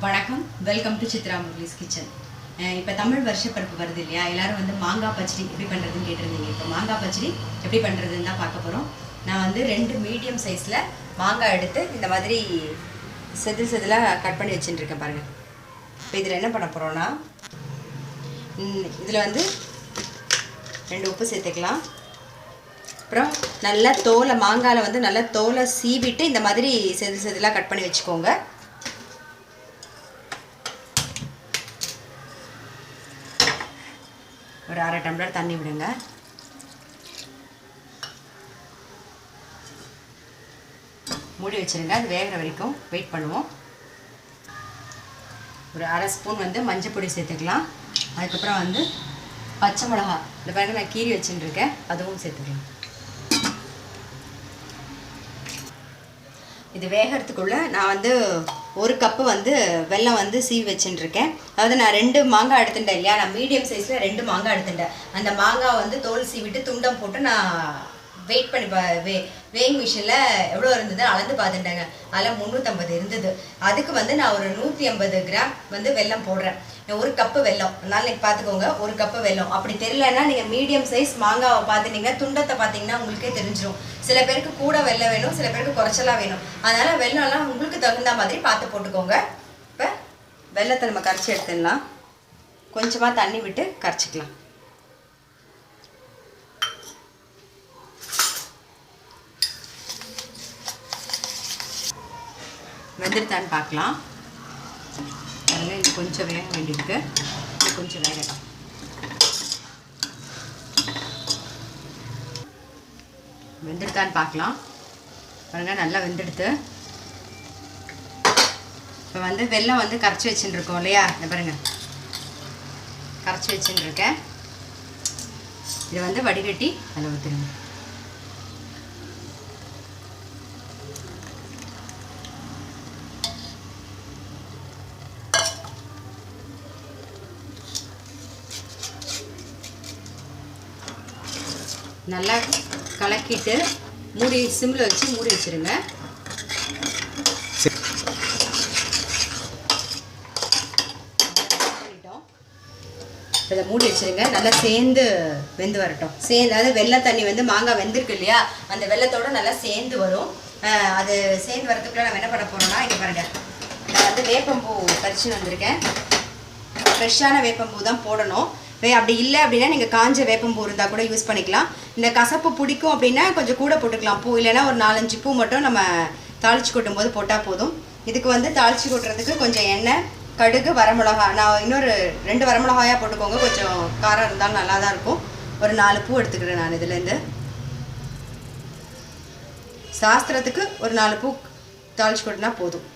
வணக்கம், welcome to Chitra Murali's kitchen. இப்போ தமிழ் வருஷப்பிறப்பு வருது இல்லையா? எல்லாரும் வந்து மாங்காய் பச்சடி எப்படி பண்ணுறதுன்னு கேட்டிருந்தீங்க. இப்போ மாங்காய் பச்சடி எப்படி பண்ணுறதுன்னு தான் பார்க்க போகிறோம். நான் வந்து 2 மீடியம் சைஸில் மாங்காய் எடுத்து இந்த மாதிரி செதிலாக கட் பண்ணி வச்சுட்டுருக்கேன் பாருங்கள். இப்போ இதில் என்ன பண்ண போகிறோன்னா, இதில் வந்து 2 உப்பு சேர்த்துக்கலாம். அப்புறம் நல்லா மாங்காயில் வந்து நல்லா தோலை சீவிட்டு இந்த மாதிரி செதிலாக கட் பண்ணி வச்சுக்கோங்க. ஒரு 1/2 டம்ளர் தண்ணி விடுங்க. மூடி வச்சுருங்க. அது வேகிற வரைக்கும் வெயிட் பண்ணுவோம். ஒரு 1/2 ஸ்பூன் வந்து மஞ்சள் பொடி சேர்த்துக்கலாம். அதுக்கப்புறம் வந்து பச்சை மிளகா, இந்த பாருங்க நான் கீரி வச்சுட்டுருக்கேன், அதுவும் சேர்த்துக்கலாம். இது வேகிறதுக்குள்ளே நான் வந்து 1 கப்பு வந்து வெல்லம் வந்து சீவி வச்சுட்டுருக்கேன். அதாவது நான் 2 மாங்காய் எடுத்துட்டேன் இல்லையா? நான் மீடியம் சைஸில் 2 மாங்காய் எடுத்துட்டேன். அந்த மாங்காய் வந்து தோல் சீவிட்டு துண்டம் போட்டு நான் வெயிட் பண்ணி வேயிங் மிஷினில் எவ்வளோ இருந்தது அளந்து பார்த்துட்டேங்க. அதில் 350 இருந்தது. அதுக்கு வந்து நான் ஒரு 150 கிராம் வந்து வெல்லம் போடுறேன். 1 கப்பு வெல்லம். அதனால் நீங்கள் பார்த்துக்கோங்க, 1 கப்பு வெல்லம். அப்படி தெரியலன்னா நீங்கள் மீடியம் சைஸ் மாங்காவை பார்த்துட்டிங்கன்னா துண்டத்தை பார்த்தீங்கன்னா உங்களுக்கே தெரிஞ்சிடும். சில பேருக்கு கூட வெல்லம் வேணும், சில பேருக்கு குறைச்சலாக வேணும். அதனால் வெல்லம்லாம் உங்களுக்கு தகுந்த மாதிரி பார்த்து போட்டுக்கோங்க. இப்போ வெல்லத்தை நம்ம கரைச்சி எடுத்துடலாம். கொஞ்சமாக தண்ணி விட்டு கரைச்சிக்கலாம். வெந்துடுதான்னு பார்க்கலாம். அதனால் இது கொஞ்சம் வேக வேண்டியிருக்கு. இது கொஞ்சம் வேகலாம். வெந்துடுதான்னு பார்க்கலாம். பாருங்கள், நல்லா வெந்துடுத்து. இப்போ வந்து வெல்லம் வந்து கரைச்சி வச்சுட்டுருக்கோம் இல்லையா? இந்த பாருங்கள், கரைச்சி வச்சுட்டுருக்கேன். இதை வந்து வடிகட்டி அதில் ஊற்றுங்க. நல்லா கலக்கிட்டு மூடி சிம்மில் வச்சு மூடி வச்சுருங்க. இதை மூடி வச்சுருங்க. நல்லா சேர்ந்து வெந்து வரட்டும். அதாவது வெள்ளை தண்ணி வந்து மாங்காய் வெந்திருக்கு இல்லையா? அந்த வெள்ளத்தோடு நல்லா சேர்ந்து வரும். அது சேர்ந்து வரதுக்குள்ள நம்ம என்ன பண்ண போகிறோம்னா, இங்கே பாருங்கள், நான் வந்து வேப்பம்பூ பறிச்சுன்னு வந்திருக்கேன். ஃப்ரெஷ்ஷான வேப்பம்பூ தான் போடணும். அப்படி இல்லை அப்படின்னா நீங்கள் காஞ்ச வேப்பம்பூ இருந்தால் கூட யூஸ் பண்ணிக்கலாம். இந்த கசப்பு பிடிக்கும் அப்படின்னா கொஞ்சம் கூட போட்டுக்கலாம் பூ. இல்லைன்னா ஒரு 4-5 பூ மட்டும் நம்ம தாளித்து கொட்டும் போது போட்டால் போதும். இதுக்கு வந்து தாளித்து கொட்டுறதுக்கு கொஞ்சம் எண்ணெய், கடுகு, வரமிளகா. நான் இன்னொரு 2 வரமிளகாயாக போட்டுக்கோங்க. கொஞ்சம் காரம் இருந்தாலும் நல்லா தான் இருக்கும். ஒரு 4 பூ எடுத்துக்கிறேன் நான் இதுலேருந்து. சாஸ்திரத்துக்கு ஒரு 4 பூ தாளித்து கொட்டினா போதும்.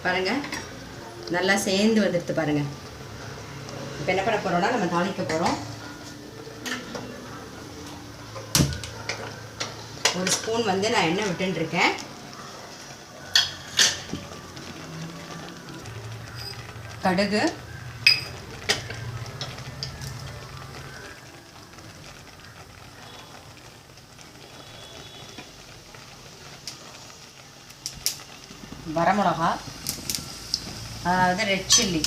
பாருங்கள், நல்லா சேர்ந்து வந்துடுது பாருங்கள். இப்போ என்ன பண்ண போகிறோம்னா, நம்ம தாளிக்க போகிறோம். 1 ஸ்பூன் வந்து நான் எண்ணெய் விட்டுருக்கேன். கடுகு, வரமிளகா, அதாவது ரெட் சில்லி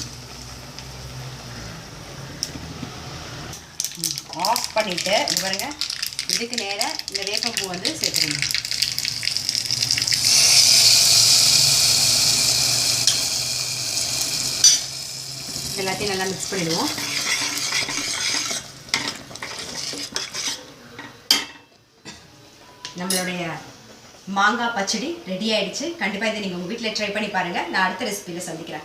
ஆஃப் பண்ணிவிட்டு இது பாருங்கள், இதுக்கு நேராக இந்த வேப்பம்பூ வந்து சேர்த்துருங்க. எல்லாத்தையும் நல்லா மிக்ஸ் பண்ணிடுவோம். நம்மளுடைய மாங்காய் பச்சடி ரெடி ஆகிடுச்சு. கண்டிப்பாக இதை நீங்கள் உங்கள் வீட்டில் ட்ரை பண்ணி பாருங்கள். நான் அடுத்த ரெசிபியில் சந்திக்கிறேன்.